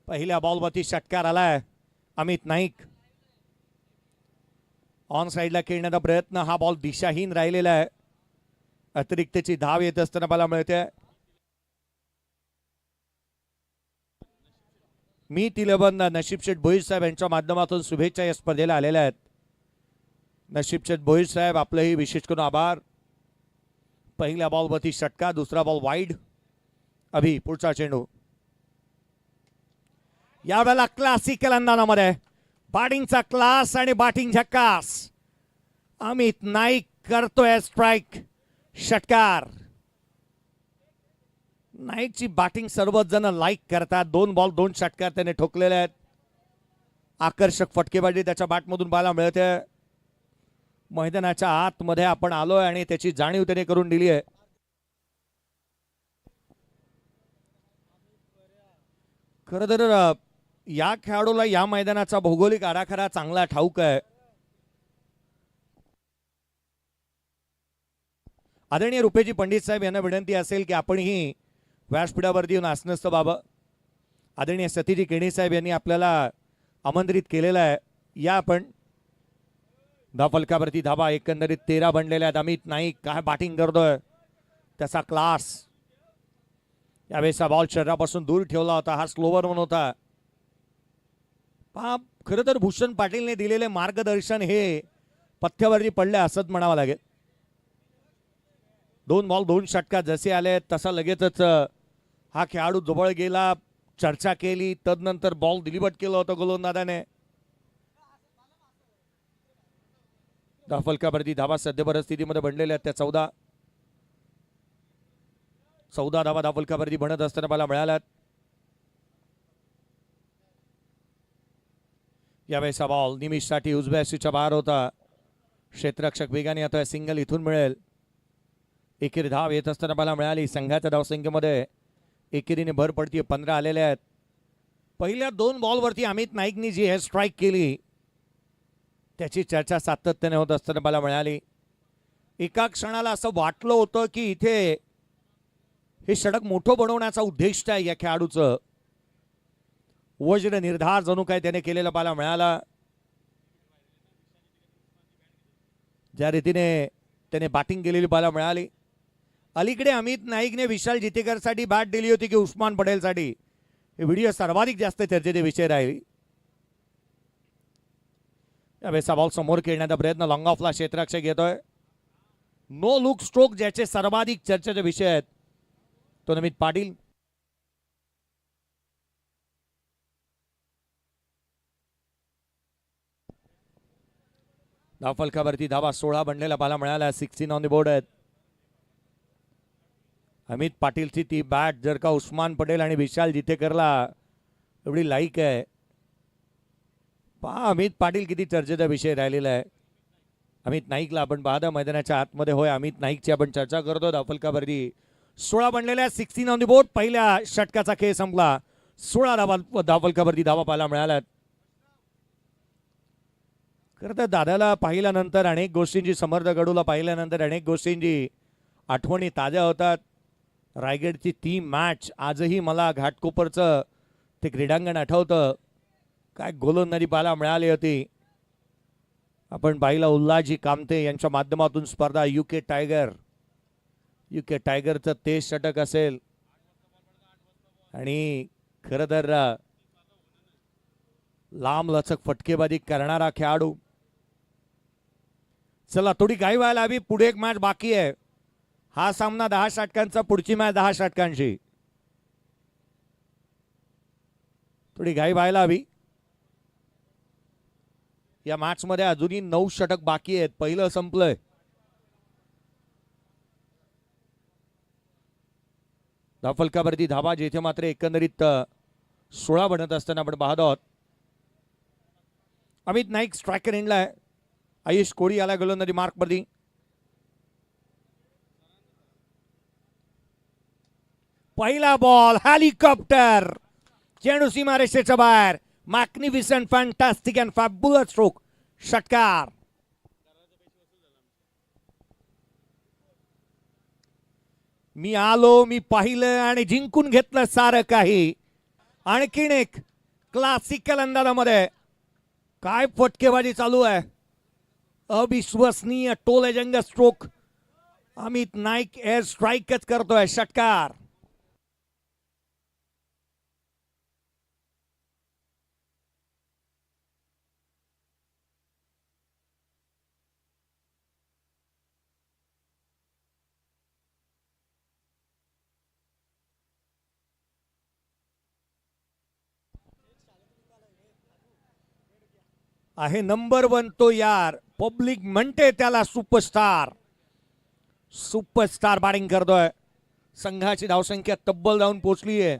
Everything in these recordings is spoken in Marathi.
पहिल्या बॉलवरती षटकार आलाय. अमित नाईक ऑन साइडला खेळण्याचा प्रयत्न. हा बॉल दिशाहीन राहिलेला आहे. अतिरिक्तची धाव येत असताना मला मिळते. मी तिलबंद नशीब शेठ भोईर साहेब यांच्या माध्यमातून शुभेच्छा या स्पर्धेला आलेल्या आहेत. नशीब शेठ भोईर साहेब आपलंही विशेष करून आभार. पहिल्या बॉलवरती षटकार, दुसरा बॉल वाईड. अभि पुढचा चेंडू. यावेळेला क्लासिकल अंदाजामध्ये बॅटिंगचा क्लास आणि बॅटिंग झक्कास. अमित नाईक करतोय स्ट्राइक. षटकार. नाईकची बॅटिंग सर्वच जण लाईक करतात. 2 बॉल 2 षटकार त्याने ठोकलेले आहेत. आकर्षक फटकेबाजी त्याच्या बॅटमधून पाहायला मिळते. मैदानाच्या आतमध्ये आपण आलोय आणि त्याची जाणीव त्याने करून दिली आहे. खरं तर या खेळाडूला या मैदानाचा भौगोलिक आराखडा चांगला ठाऊक आहे. आदरणीय रुपेजी पंडित साहेब यांना विनंती असेल की आपणही व्यासपीठावरती येऊन आसनस्थ बाबा. आदरणीय सतीजी केणी साहेब यांनी आपल्याला आमंत्रित केलेलं आहे. या आपण. धाफलकावरती धाबा. एकंदरीत 13 बनलेल्या आहेत. अमित नाईक काय बॅटिंग करतोय. त्याचा क्लास. यावेळेचा बॉल शरीरापासून दूर ठेवला होता. हा स्लोवर वन होता. खरं तर भूषण पाटीलने दिलेले मार्गदर्शन हे पथ्यावरती पडले असंच म्हणावं लागेल. 2 बॉल 2 षटकार जसे आले तसा लगेचच हा खेळाडू जवळ गेला. चर्चा केली. तदनंतर बॉल डिलिव्हर केलं होतं गोलंदाजाने. धाफलकावरती धावा सध्या परिस्थितीमध्ये बनलेल्या आहेत. त्या 14 धावा धाफलकावरती बनत असताना मला मिळाल्यात. यावेळेचा बॉल निमिषसाठी उजव्या सीच्या बाहेर होता. क्षेत्ररक्षक वेगाने आता सिंगल इथून मिळेल. एकेरी धाव येत असताना मला मिळाली. संघाच्या धावसंख्येमध्ये एकेरीने भर पडती. 15 आलेले आहेत. पहिल्या 2 बॉलवरती अमित नाईकनी जी हे स्ट्राईक केली त्याची चर्चा सातत्याने होत असताना मला मिळाली. एका क्षणाला असं वाटलं होतं की इथे हे षटक मोठं बनवण्याचा उद्देश आहे या खेळाडूचं. वज्र निर्धार जणू काय त्याने केलेला पाहायला मिळाला. ज्या रीतीने त्याने बॅटिंग केलेली पाहायला मिळाली. अलीकडे अमित नाईकने विशाल जितेकरसाठी बॅट दिली होती की उस्मान पटेलसाठी. हे व्हिडिओ सर्वाधिक जास्त चर्चेचे विषय राहील. यावेळेचा बॉल समोर खेळण्याचा प्रयत्न. लॉंग ऑफला क्षेत्ररक्षक घेतोय. नो लुक स्ट्रोक ज्याचे सर्वाधिक चर्चेचे विषय आहेत तो अमित पाटील. धावफलकावरती धावा 16 बनलेला पाहायला मिळाला. 16 ऑन द बोर्ड आहेत. अमित पाटीलची ती बॅट जर का उस्मान पटेल आणि विशाल जितेकरला एवढी लाईक आहे. पहा अमित पाटील किती चर्चेचा विषय राहिलेला आहे. अमित नाईकला आपण पाहता मैदानाच्या आतमध्ये. होय अमित नाईकची आपण चर्चा करतो. धावफलकावरती 16 बनलेल्या. 16 ऑन द बोर्ड. पहिल्या षटकाचा खेळ संपला. 16 धावा धावफलकावरती धावा पाहायला मिळाल्यात. खरं तर दादाला पाहिल्यानंतर अनेक गोष्टींची, समर्थ गडूला पाहिल्यानंतर अनेक गोष्टींची आठवणी ताज्या होतात. रायगडची ती मॅच आजही मला घाटकोपरचं ते क्रीडांगण आठवतं. काय गोलंदाजी पाहायला मिळाली होती. आपण पाहिला उल्हाजी कामते यांच्या माध्यमातून स्पर्धा. युके टायगरचं ते षटक असेल. आणि खरं तर लांब लचक फटकेबाजी करणारा खेळाडू. चला थोडी घाई व्हायला हवी. पुढे एक मॅच बाकी आहे. हा सामना 10 षटकांचा. पुढची मॅच 10 षटकांची. थोडी घाई व्हायला हवी. या मॅच मध्ये अजूनही 9 षटक बाकी आहेत. पहिलं संपलंय. धावफलकावरती धावा जेथे मात्र एकंदरीत 16 बनत असताना आपण पाहत आहोत. अमित नाईक स्ट्रायकर एंडला आहे. आयुष कोळी आला गोलंदाजी मार्कवरती. पहिला बॉल हेलिकॉप्टर. चेंडू सीमारेषेच्या बाहेर. Magnificent, fantastic and fabulous stroke. षटकार. मी आलो, मी पाहिलं आणि जिंकून घेतलं सारं काही. आणखीन एक क्लासिकल अंदाजामध्ये काय फटकेबाजी चालू आहे. अविश्वसनीय टोलेजंग स्ट्रोक. अमित नाईक एअर स्ट्राईकच करतोय. षटकार. आहे नंबर 1 तो यार. पब्लिक म्हणते त्याला सुपरस्टार. सुपरस्टार बॅटिंग करतोय. संघाची धावसंख्या तब्बल जाऊन पोहोचली आहे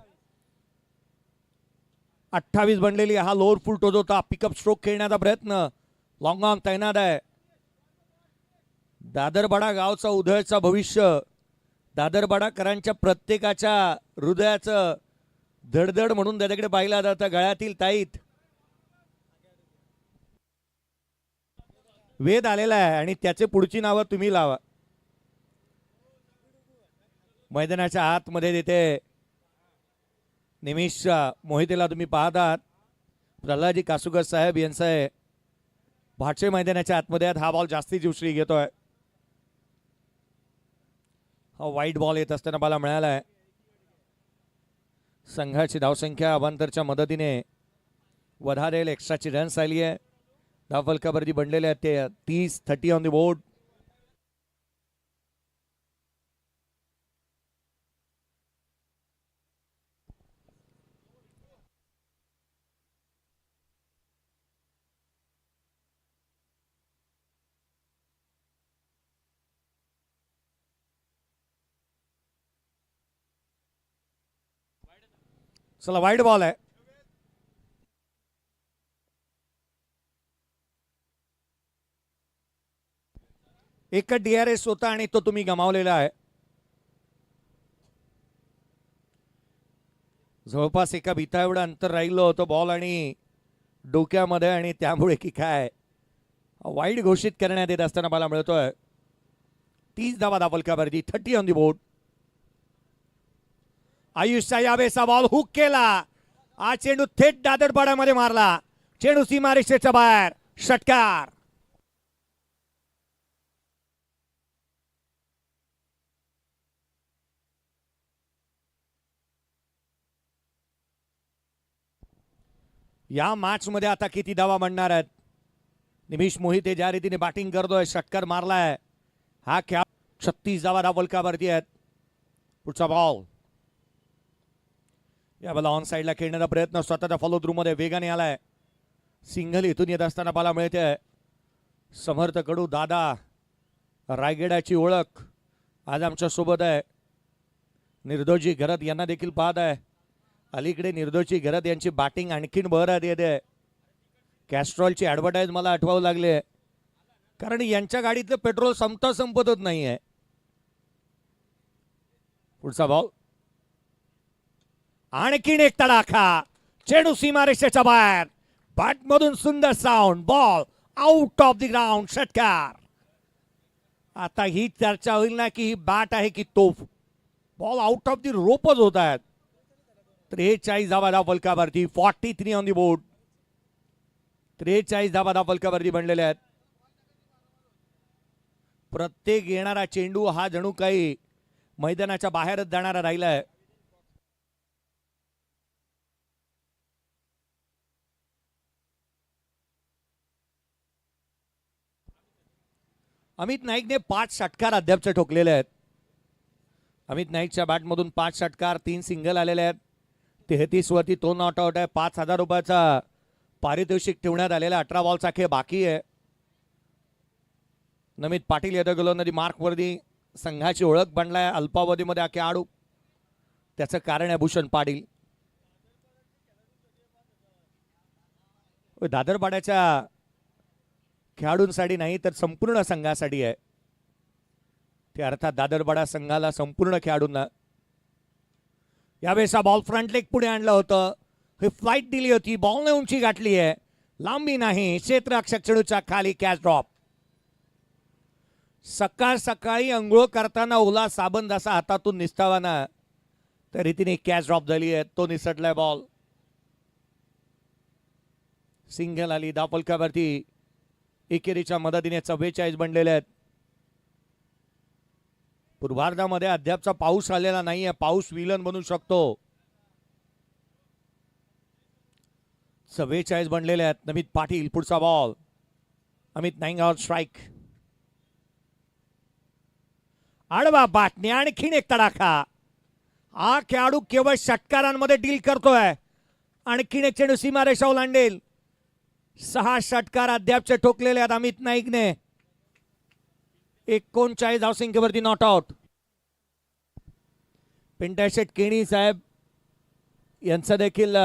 28 बनलेली. हा लोअर फुल टोज होता. पिकअप स्ट्रोक खेळण्याचा प्रयत्न. लॉंग ऑन तैनात आहे. दादरबाडा गावचा उदयाचा भविष्य. दादरबाडाकरांच्या प्रत्येकाच्या हृदयाचं धडधड म्हणून त्याच्याकडे पाहिला जातं. गळ्यातील ताईत वेद आलेला आहे आणि त्याचे पुढची नावं तुम्ही लावा. मैदानाच्या आतमध्ये तिथे निमिष मोहितेला तुम्ही पाहतात. प्रल्हादजी कासुकर साहेब यांचं भाटचे मैदानाच्या आतमध्ये हा बॉल जास्ती जीवश्री घेतोय. हा वाईट बॉल येत असताना मला मिळाला आहे. संघाची धावसंख्या अवांतरच्या मदतीने वधारेल. एक्स्ट्राची रन्स आली आहे. धावफलकावरती बनलेले आहेत ते 30 ऑन द बोर्ड. चला वाईट बॉल आहे. एकच DRS होता आणि तो तुम्ही गमावलेला आहे. जवळपास एका भीता एवढं अंतर राहिलं होतं बॉल आणि डोक्यामध्ये आणि त्यामुळे की काय वाईट घोषित करण्यात येत असताना मला मिळतोय 30 धावा धावफलकावरती. 30 ऑन दी बोर्ड. आयुष्या यावेसा बॉल हुक केला. हा चेंडू थेट दादरपाड्यामध्ये मारला. चेंडू सीमारेषेच्या बाहेर. षटकार. या मॅच मध्ये आता किती धावा म्हणणार आहेत. निमिष मोहिते ज्या रीतीने बॅटिंग करतोय. षटकार मारलाय. हा खेळ 36 धावा धावफलकावरती आहेत. पुढचा बॉल. या बॉल ऑन साइडला खेळण्याचा प्रयत्न स्वतःच्या फॉलो थ्रू मध्ये वेगाने आलाय. सिंगल इथून येत असताना पाहायला मिळते. समर्थ कडू दादा रायगडाची ओळख आज आमच्या सोबत आहे. निर्दोषी घरत यांना देखील पाहत आहे. अलीकडे निर्दोषी घरत यांची बॅटिंग आणखीन बहरात येते. कॅस्ट्रॉलची ॲडव्हर्टाईज मला आठवावं लागले कारण यांच्या गाडीतलं पेट्रोल संपतच नाही आहे. पुढचा बॉल. आणखीन एक तडाखा. चेंडू सीमारेषेच्या बाहेर. बॅटमधून सुंदर sound. Ball out of the ground. षटकार. आता ही चर्चा होईल ना की ही बॅट आहे की तोफ. बॉल आउट ऑफ द रोपच होत आहेत. 43 धावा धावफलकावरती. 43 ऑन दी बोर्ड. 43 धावा धावफलकावरती बनलेले आहेत. प्रत्येक येणारा चेंडू हा जणू काही मैदानाच्या बाहेरच जाणारा राहिलाय. अमित नाईकने 5 षटकार अद्यापचे ठोकलेले आहेत. अमित नाईकच्या बॅटमधून 5 षटकार 3 सिंगल आलेले आहेत. 33 वरती 2 नॉट आउट आहे. 5,000 रुपयाचा पारितोषिक ठेवण्यात आलेला. 18 बॉलचा खेळ बाकी आहे. नमित पाटील येतो गोलंदाजी मार्कवरती. संघाची ओळख बनलाय अल्पावधीमध्ये हा खेळाडू. त्याचं कारण आहे भूषण पाटील. दादरपाड्याच्या खेळाडूंसाठी नाही तर संपूर्ण संघासाठी आहे ते. अर्थात दादरपाडा संघाला संपूर्ण खेळाडूंना. यावेळेस बॉल फ्रंट लेग पुढे आणलं होतं. ही फ्लाइट दिली होती. बॉलने उंची गाठली आहे. लांबी नाही. क्षेत्ररक्षक चेंडूच्या खाली कॅच ड्रॉप. सकाळ सकाळी अंघोळ करताना ओला साबण जसा हातातून निसटावा ना त्या रीतीने कॅच ड्रॉप झाली आहे. तो निसटलाय बॉल. सिंगल आली धावफलकावरती. एकेरीच्या मदतीने 44 बनलेले आहेत. पूर्वार्धामध्ये अद्यापचा पाऊस आलेला नाहीये. पाऊस विलन बनू शकतो. 44 बनलेले आहेत. नमित पाटील पुढचा ball. Amit Naik on strike. आडवा बाटणे आणखीन एक तडाखा. हा खेळाडू केवळ षटकारांमध्ये डील करतोय. आणखीन एक चेंडू सीमारेषा ओलांडेल. 6 षटकार अद्यापचे ठोकलेले आहेत अमित नाईकने. 39 धावसंख्येवरती नॉट आउट. पिंटाशेट केणी साहेब यांचं देखील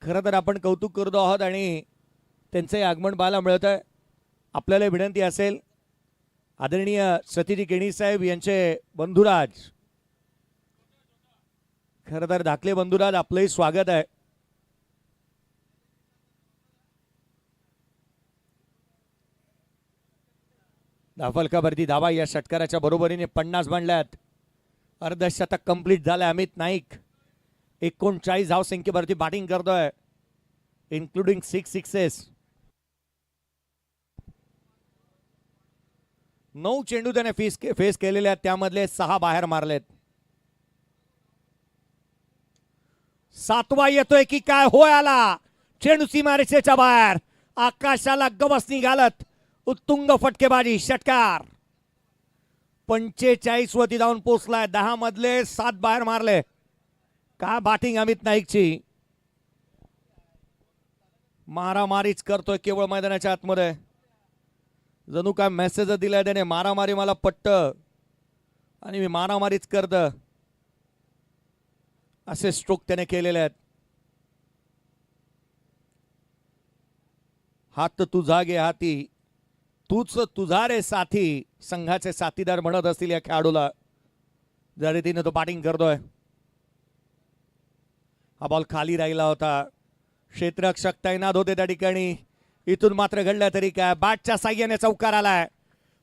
खरं तर आपण कौतुक करतो आहोत आणि त्यांचे आगमन पाहायला मिळत आहे. आपल्याला विनंती असेल आदरणीय सतीजी केणी साहेब यांचे बंधुराज, खरं तर धाकले बंधुराज आपलंही स्वागत आहे. धावफलकावरती धावा या षटकाराच्या बरोबरीने 50 बनल्यात. अर्धशतक कंप्लीट झालंय. अमित नाईक 39 धावसंख्येवरती बॅटिंग करतोय, इन्क्लुडिंग 6 सिक्सेस. 9 चेंडू त्याने फेस केलेले आहेत, त्यामधले 6 बाहेर मारलेत. 7वा येतोय की काय? होय आला. चेंडू सीमारेषेच्या बाहेर. आकाशाला गवसणी घालत उत्तुंग फटकेबाजी. षटकार. 45 वरती जाऊन पोहोचलाय. 10 मधले 7 बाहेर मारले. का बॅटिंग अमित नाईकची. मारामारीच करतोय केवळ मैदानाच्या आतमध्ये. जणू काय मेसेज दिलाय त्याने, मारामारी मला पट्ट आणि मी मारामारीच करत. असे स्ट्रोक त्याने केलेले आहेत. हात तुझा गे हाती, तूच तुझा रे साथी, संघाचे साथीदार म्हणत असतील या खेळाडूला. ज्या रीतीने तो बॅटिंग करतोय. हा बॉल खाली राहिला होता. क्षेत्ररक्षक तैनात होते त्या ठिकाणी. इथून मात्र घडलं तरी काय, बॅटच्या साह्याने चौकार आलाय.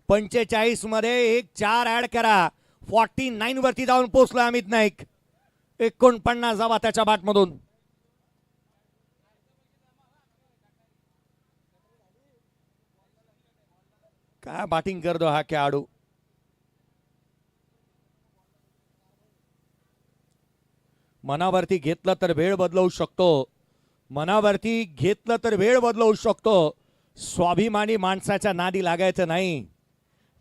45 मध्ये एक 4 ऍड करा. 49 वरती जाऊन पोहोचला अमित नाईक. 49 जावा त्याच्या बॅटमधून. काय बॅटिंग करतो हा खेळाडू. मनावरती घेतलं तर वेळ बदलवू शकतो. मनावरती घेतलं तर वेळ बदलवू शकतो. स्वाभिमानी माणसाच्या नादी लागायचं नाही.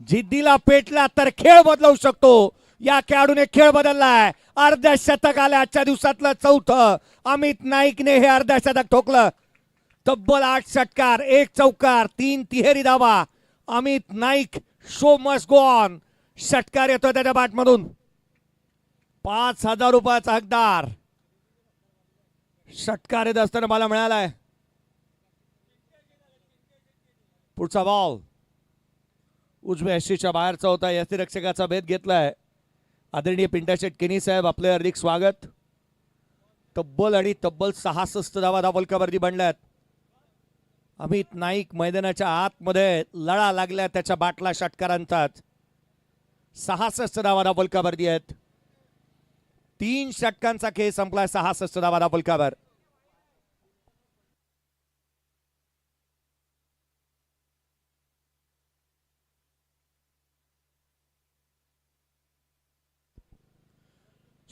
जिद्दीला पेटला तर खेळ बदलवू शकतो. या खेळाडूने खेळ बदललाय. अर्धशतक आले आजच्या दिवसातलं 4थं. अमित नाईकने हे अर्धशतक ठोकलं. तब्बल 8 षटकार, 1 चौकार, 3 तिहेरी धावा. Amit Naik show must go on. षटकार येतोय त्याच्या बॅटमधून. 5,000 रुपयाचा हकदार. षटकार येत असताना मला मिळालाय. पुढचा बॉल उजव्या यष्टीच्या बाहेरचा होता. यष्टीरक्षकाचा भेद घेतलाय. आदरणीय पिंटाशेट केनी साहेब आपले हार्दिक स्वागत. तब्बल 66 धावा धावफलकावरती बनल्यात. अमित नाईक मैदानाच्या आतमध्ये लढा लागल्या त्याच्या बाटला षटकारांचाच. 66 धावा धावफलकावरती आहेत. 3 षटकांचा खेळ संपलाय. 66 धावा धावफलकावर.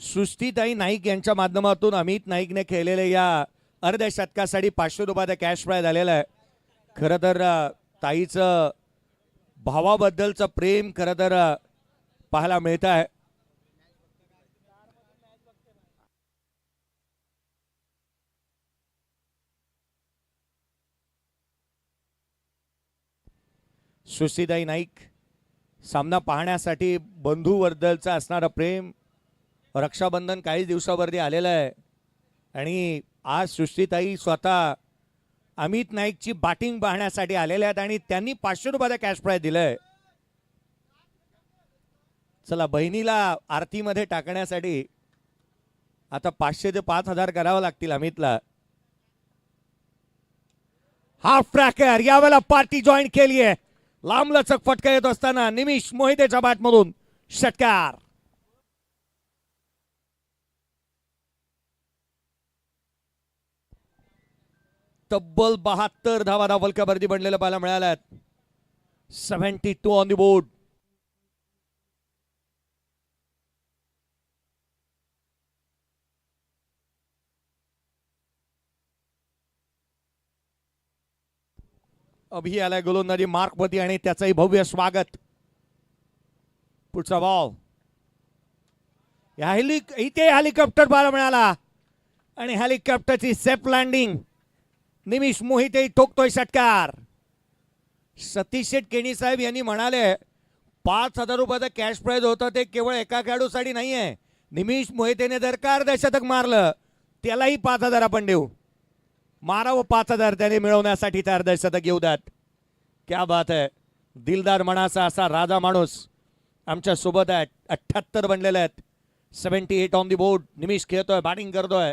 सृष्टीताई नाईक यांच्या माध्यमातून अमित नाईकने खेळलेल्या या अर्ध्या शतकासाठी 500 रुपयाचा कॅश प्राइज आलेला आहे. खरं तर ताईचं भावाबद्दलचं प्रेम खरं तर पाहायला मिळत आहे. सृष्टीताई नाईक सामना पाहण्यासाठी बंधूबद्दलचं असणारं प्रेम. रक्षाबंधन काही दिवसावरती आलेलं आहे आणि आज सृष्टीताई स्वतः अमित नाईकची बॅटिंग पाहण्यासाठी आलेल्या आहेत आणि त्यांनी 500 रुपयाचा कॅश प्राइज दिलाय. चला बहिणीला आरतीमध्ये टाकण्यासाठी आता 500 ते 5,000 करावं लागतील अमितला. हाफ ट्रॅकर यावेळेला पार्टी जॉईन केली आहे. लांबलचक फटका येत असताना निमिष मोहितेच्या बॅटमधून षटकार. तब्बल 72 धावा धावफलकावरती बनलेलं पाहायला मिळाल्यात. 72 ऑन द बोर्ड. अभि आलाय गोलंदाजी मार्कवरती आणि त्याचंही भव्य स्वागत. पुढचा बॉल इथे हेलिकॉप्टर पाहायला मिळाला आणि हेलिकॉप्टरची सेफ लँडिंग. निमिष मोहिते ठोकतोय षटकार. सतीश शेठ केणी साहेब यांनी म्हणाले 5,000 रुपयाचं कॅश प्राइज होतं ते केवळ एका खेळाडूसाठी नाही आहे. निमिष मोहितेने जर का अर्धशतक मारलं त्यालाही 5,000 आपण देऊ. मारावं 5,000 त्याने मिळवण्यासाठी तर अर्धशतक येऊ द्यात. क्या बात आहे. दिलदार मनाचा असा राजा माणूस आमच्या सोबत आहे. 78 बनलेले आहेत. 78 ऑन दी बोर्ड. निमिष खेळतोय, बॅटिंग करतोय.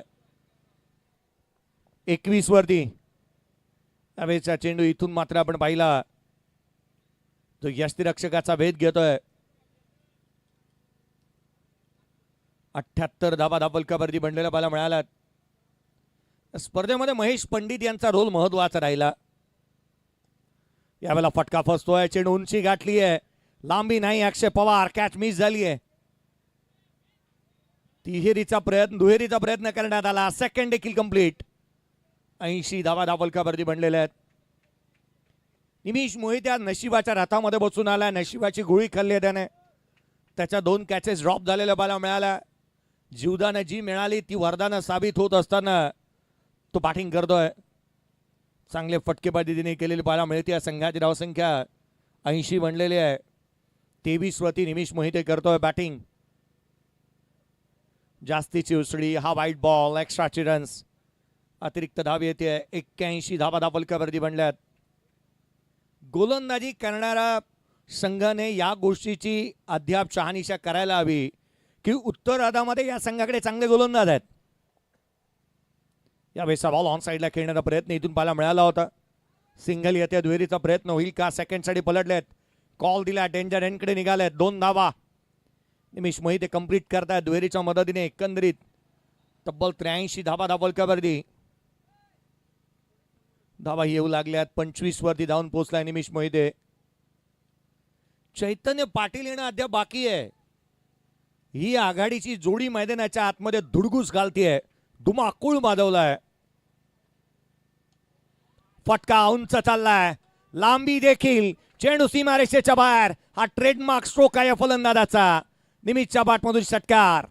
21 वरती त्यावेळेचा चेंडू इथून मात्र आपण पाहिला तो यष्टिरक्षकाचा भेद घेतोय. 78 धावा धावफलकावरती बनलेला पाहायला मिळाला. स्पर्धेमध्ये महेश पंडित यांचा रोल महत्वाचा राहिला. यावेळेला फटका फसतोय. चेंडू उंची गाठली आहे, लांबी नाही. अक्षय पवार कॅच मिस झाली आहे. दुहेरीचा प्रयत्न करण्यात आला. सेकंड देखील कंप्लीट. 80 धावा धावफलकावरती बनलेल्या आहेत. निमिष मोहिते नशिबाच्या रथामध्ये बसून आला. नशिबाची गोळी खाल्ली आहे त्याने. त्याच्या 2 कॅचेस ड्रॉप झालेल्या पाहायला मिळाल्या. जीवदानं जी मिळाली ती वरदानं साबित होत असताना तो बॅटिंग करतोय. चांगले फटकेबाजी तिने केलेली पाहायला मिळते. संघाची धावसंख्या 80 बनलेली आहे. 23 वरती निमिष मोहिते करतोय बॅटिंग. जास्तीची उसळी, हा वाईट बॉल, एक्स्ट्राची रन्स, अतिरिक्त धाव येते. 81 धावा धावफलकावरती बनल्यात. गोलंदाजी करणारा संघाने या गोष्टीची अद्याप शहानिशा करायला हवी की उत्तरार्धामध्ये या संघाकडे चांगले गोलंदाज आहेत. यावेळेचा बॉल ऑन साईडला खेळण्याचा प्रयत्न इथून पाहायला मिळाला होता. सिंगल येते. दुहेरीचा प्रयत्न होईल का? सेकंडसाठी पलटलेत. कॉल दिला. डेंजर एंडकडे निघालेत. 2 धावा निमिष मोहिते कंप्लीट करतायत दुहेरीच्या मदतीने. एकंदरीत तब्बल 83 धावा धावफलकावरती धावा येऊ लागल्यात. 25 वरती धावून पोहोचलाय निमिष मोहिते. चैतन्य पाटील येणं अद्याप बाकी आहे. ही आघाडीची जोडी मैदानाच्या आतमध्ये धुडगूस घालतीये. धुमाकूळ माजवलाय. फटका उंच चाललाय, लांबी देखील. चेंडू सीमारेषेच्या बाहेर. हा ट्रेडमार्क स्ट्रोक आहे फलंदाजाचा. निमिषच्या बॅटमधून षटकार.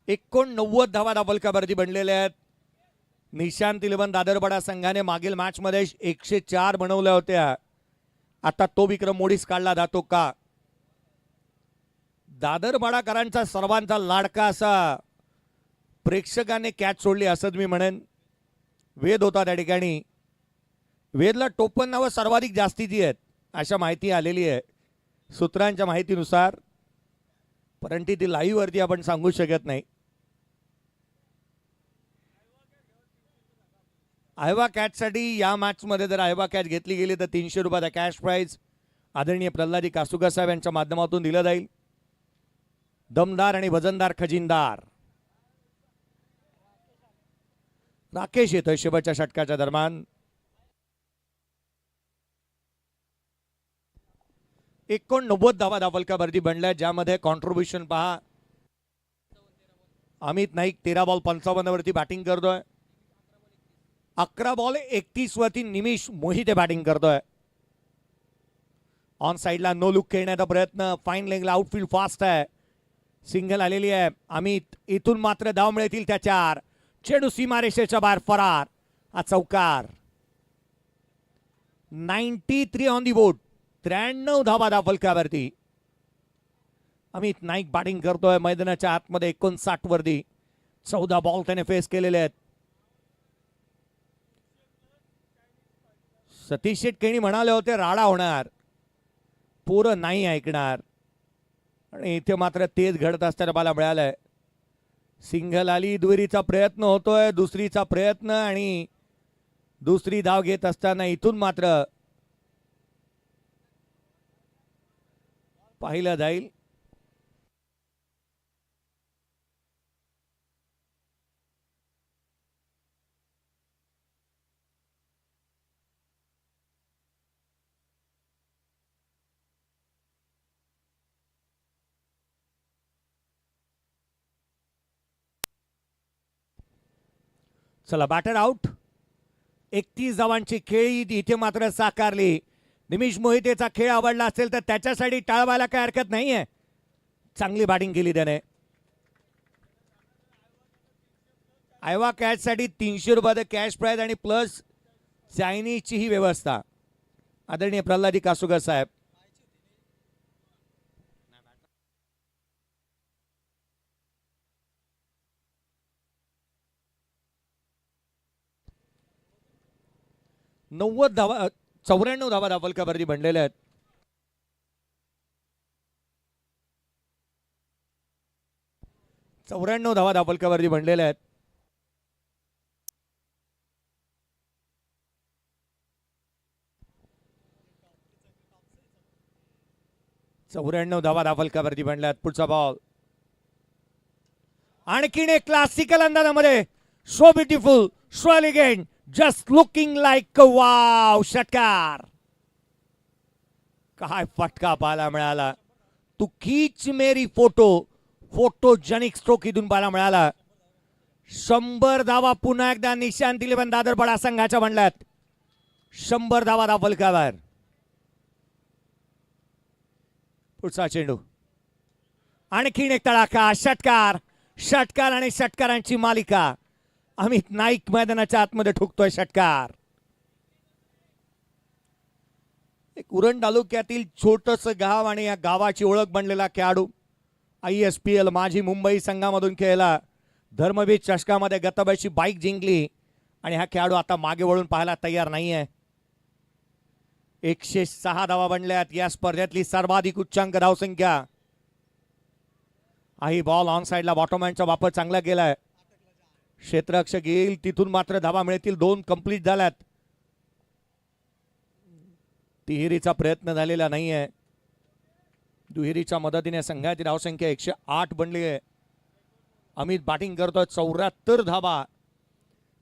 एकोणनव्वद धावा धावफलकावरती बनलेल्या आहेत. निशांत 11 दादरबाडा संघाने मागील मॅच मध्ये 104 बनवल्या होत्या. आता तो विक्रम मोडीस काढला जातो का? दादरबाडाकरांचा सर्वांचा लाडका असा प्रेक्षकांनी कॅच सोडली असंच मी म्हणेन. वेद होता त्या ठिकाणी. वेदला टोपण नावं सर्वाधिक जास्तीची आहेत अशा माहिती आलेली आहे सूत्रांच्या माहितीनुसार, परंतु ती लाईव्ह वरती आपण सांगू शकत नाही. आयवा कॅचसाठी या मॅचमध्ये जर आयवा कॅच घेतली गेली तर 300 रुपयाचा कॅश प्राइज आदरणीय प्रल्हादी कासुकर साहेब यांच्या माध्यमातून दिलं जाईल. दमदार आणि वजनदार खजिनदार राकेश येतोय शेवटच्या षटकाच्या दरम्यान. 89 धावा धावफलकावरती बनल्या, ज्यामध्ये कॉन्ट्रीब्युशन पहा. अमित नाईक 13 बॉल 55 वरती बॅटिंग करतोय. 11 बॉल 31 वरती निमिष मोहिते बॅटिंग करतोय. ऑन साइडला नो लुक खेळण्याचा प्रयत्न. फाईन लेगला आउटफील्ड फास्ट आहे. सिंगल आलेली आहे. अमित इथून मात्र धाव मिळतील त्या 4. चेंडू सीमारेषेच्या बाहेर फरार. हा चौकार. 93 ऑन दी बोर्ड. 93 धावा धावफलकावरती. अमित नाईक बॅटिंग करतोय मैदानाच्या आतमध्ये. 59 वरती 14 बॉल त्याने फेस केलेले आहेत. सतीश शेठ केणी म्हणाले होते राडा होणार, पोरं नाही ऐकणार, आणि इथे मात्र तेच घडत असताना मला मिळालंय. सिंगल आली. दुहेरीचा प्रयत्न होतोय. दुसरीचा प्रयत्न आणि दुसरी धाव घेत असताना इथून मात्र पाहिलं जाईल. चला बॅटर आउट. 31 धावांची खेळी इथे मात्र साकारली. निमिष मोहितेचा खेळ आवडला असेल तर त्याच्यासाठी टाळवायला काही हरकत नाहीये. चांगली बॅटिंग केली त्याने. आयवा कॅच साठी 300 रुपये कॅश प्राइज आणि प्लस चायनीजची ही व्यवस्था. आदरणीय प्रल्हादी कासुकर साहेब. नव्वद धावा 94 धावा दाफलकावरती बनलेल्या आहेत. धावा दाफलकावरती बनलेल्या आहेत. धावा दाफलकावरती बनल्यात. पुढचा बॉल आणखीन एक क्लासिकल अंदाजामध्ये. So beautiful, so elegant, just looking like wow. षटकार. काय फटका पाहायला मिळाला. तू खीच मेरी फोटो. फोटोजेनिक स्ट्रोक इथून पाहायला मिळाला. 100 धावा पुन्हा एकदा निशांत दिलेबन दादरपाडा संघाच्या बनल्यात. 100 धावा दाफलकावर. पुढचा चेंडू. आणखीन एक तडाखा. षटकार. षटकार आणि षटकारांची मालिका. अमित नाईक मैदानाच्या आतमध्ये ठोकतोय षटकार. एक उरण तालुक्यातील छोटस गाव आणि या गावाची ओळख बनलेला खेळाडू. ISPL माझी मुंबई संघामधून खेळला. धर्मवीर चषकामध्ये गतवर्षी बाईक जिंकली आणि हा खेळाडू आता मागे वळून पाहायला तयार नाहीये. 106 धावा बनल्यात. या स्पर्धेतली सर्वाधिक उच्चांक धावसंख्या. ही बॉल ऑन साइडला बॉटमहँडचा वापर चांगला केलाय. क्षेत्ररक्षक येईल तिथून मात्र धावा मिळतील. 2 कंप्लीट झाल्यात. तिहेरीचा प्रयत्न झालेला नाहीये. दुहेरीच्या मदतीने संघाची धावसंख्या 108 बनली आहे. अमित बॅटिंग करतोय. 74 धावा.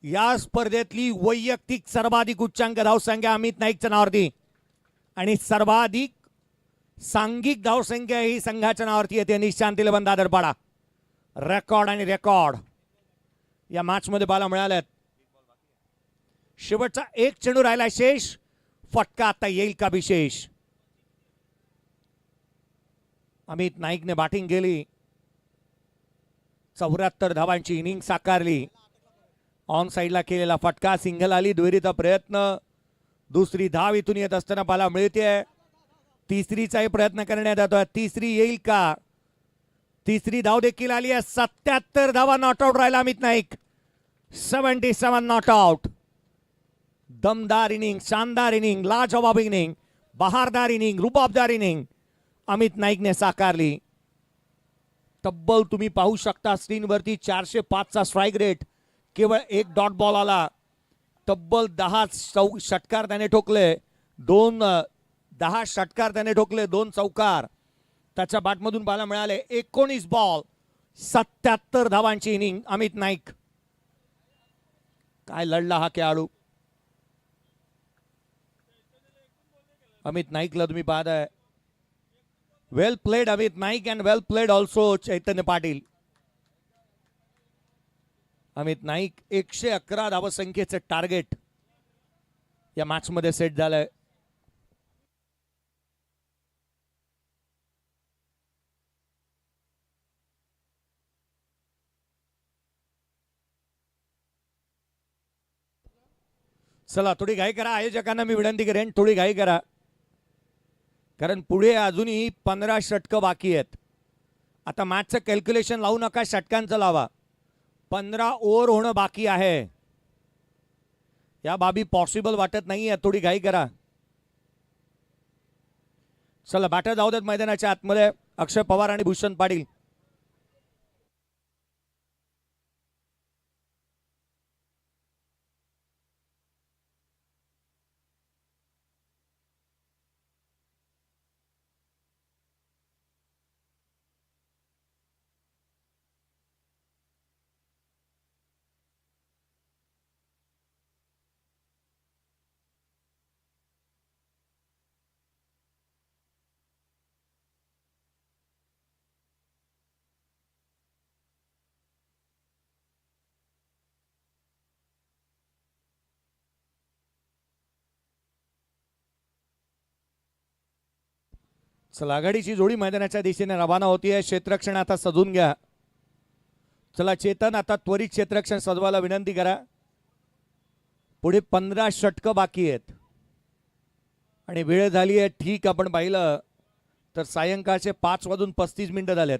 या स्पर्धेतली वैयक्तिक सर्वाधिक उच्चांक धावसंख्या अमित नाईकच्या नावावरती आणि सर्वाधिक सांघिक धावसंख्या ही संघाच्या नावावरती येते. निशांत दिलेबन दादरपाडा. रेकॉर्ड आणि रेकॉर्ड या मॅच मध्ये पाहायला मिळाल्यात. शेवटचा एक चेंडू राहिला शेष. फटका आता येईल का विशेष. अमित नाईकने बॅटिंग केली. 74 धावांची इनिंग साकारली. ऑन साइडला केलेला फटका. सिंगल आली. दुहेरीचा प्रयत्न. दुसरी धाव इथून येत असताना पाहायला मिळते. तिसरीचाही प्रयत्न करण्यात येतोय. तिसरी येईल का. तिसरी धाव देखील आली आहे. 77 धावा नॉट आउट राहिला अमित नाईक. 77 not out. दमदार इनिंग, शानदार इनिंग, लाजवाब इनिंग, बहारदार इनिंग, रुबाबदार इनिंग अमित नाईकने साकारली. तब्बल तुम्ही पाहू शकता स्क्रीनवरती 405 चा स्ट्राइक रेट. केवळ एक डॉट बॉल आला. तब्बल 10 षटकार त्याने ठोकले. 10 षटकार त्याने ठोकले. 2 चौकार त्याच्या बॅटमधून पाहायला मिळाले. 19 बॉल 77 धावांची इनिंग अमित नाईक. काय लढला हा खेळाडू. अमित नाईकला तुम्ही पाहताय. Well played Amit Naik and well played also Chaitanya Patil. Amit Naik 111 धावसंख्येचे टार्गेट या मॅच मध्ये सेट झालंय. चला थोडी घाई करा. आयोजकांना मी विनंती करेन थोडी घाई करा. कारण पुढे अजूनही 15 षटकं बाकी आहेत. आता मॅचचं कॅल्क्युलेशन लावू नका. षटकांचं लावा. 15 ओव्हर होणं बाकी आहे. या बाबी पॉसिबल वाटत नाहीये. थोडी घाई करा. चला बॅटर जाऊ देत मैदानाच्या आतमध्ये. अक्षय पवार आणि भूषण पाटील. चला आघाडीची जोडी मैदानाच्या दिशेने रवाना होतीये. क्षेत्ररक्षण आता सजून घ्या. चला चेतन, आता त्वरित क्षेत्ररक्षण सजवायला विनंती करा. पुढे 15 षटकं बाकी आहेत आणि वेळ झाली आहे ठीक आपण पाहिलं तर सायंकाळचे 5:35 झालेत.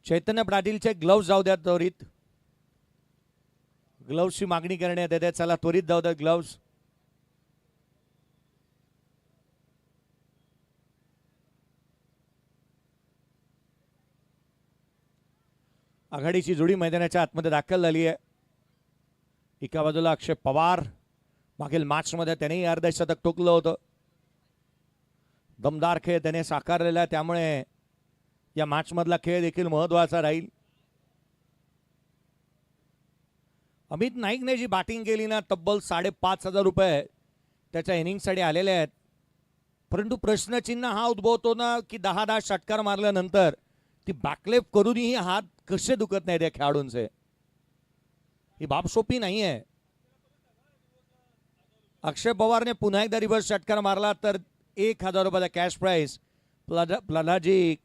चैतन्य पाटीलचे ग्लव्स जाऊ द्या त्वरित. ग्लव्सची मागणी करण्यात येते. चला त्वरित जाऊ द्या ग्लव्स. आघाडीची जोडी मैदानाच्या आतमध्ये दाखल झाली आहे. एका बाजूला अक्षय पवार, मागील मॅचमध्ये त्यानेही अर्धशतक ठोकलं होतं. दमदार खेळ त्याने साकारलेला आहे, त्यामुळे या मॅच मधला खेळ देखील महत्वाचा राहील. अमित नाईकने जी बॅटिंग केली ना, तब्बल 5,500 रुपये त्याच्या इनिंगसाठी आलेले आहेत. परंतु प्रश्नचिन्ह हा उद्भवतो ना की 10 षटकार मारल्यानंतर ती बॅकलेप करूनही हात कसे दुखत नाही त्या खेळाडूंचे. ही बाब सोपी नाही आहे. अक्षय पवारने पुन्हा एकदा रिव्हर्स षटकार मारला तर 1,000 रुपयाचा कॅश प्राइज. प्लालाजी